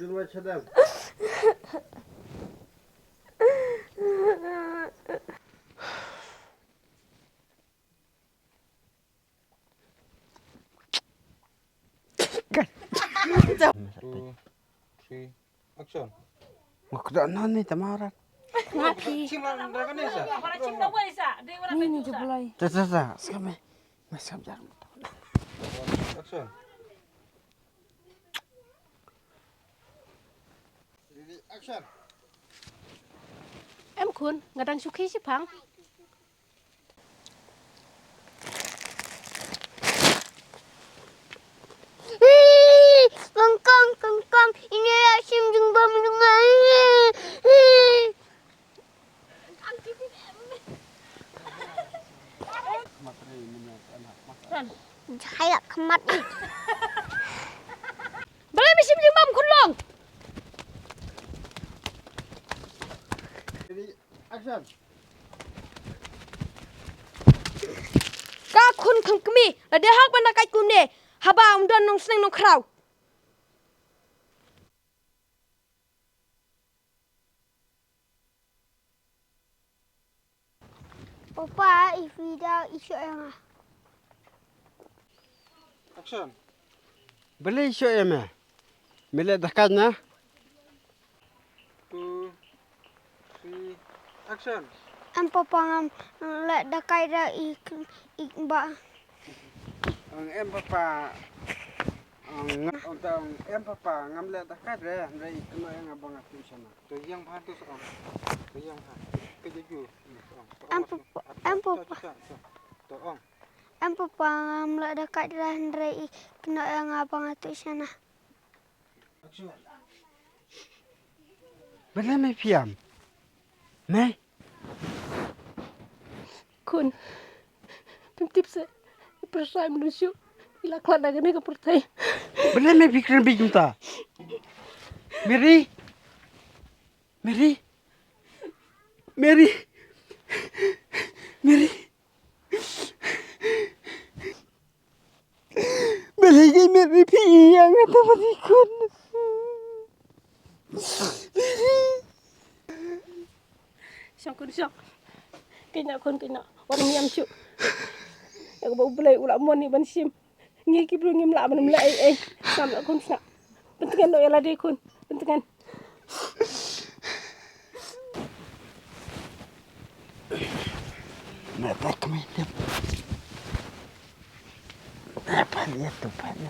dun wa chadam. Two, three, action. Waktu nani tamarat. Iaphi. Ni jebulai. Tata, skame. Masam jar. Action. Ready, action. Em kun ngadang suki si pang. Kangkang, ini Asim jumpa mendengar. Saya kemat ni. Balai misim jumpa kun long. Ready, action. Ka kun khang kami. La dia hak bana kai kun ne. Haba don nong sneng nong kraw. Papa, Ifida, isu yang Action. Beli isu ya me. Mila dakanya. Two, three, action. am papa ngam lek dakai dah ba. Ang em papa. Ang em papa ngam la dakat re. Ndai kena yang abang atu sana. Tu yang bahan tu seorang. Tu yang bahan. Kejuju. Am papa. Tolong. Am papa ngam lek dakai dah ndai kena yang abang atu sana. Action. Beli me piam. Me. Kun. Pimtip se. Persai menuju. Ila kelada gane ke pertai. Beli me pikir bijum ta. Mary. Mary. Mary. Mary. Beli gay Mary piang atau matikun. Siang kun siang. Kena kun kena. Warna miam cu. Aku bau belai ulat mon ni ban sim. Ngi ki belum ngim la ban melai Sam la kun sak. Pentingan do yala de kun. Pentingan. Mata kami dia. Apa dia tu pada?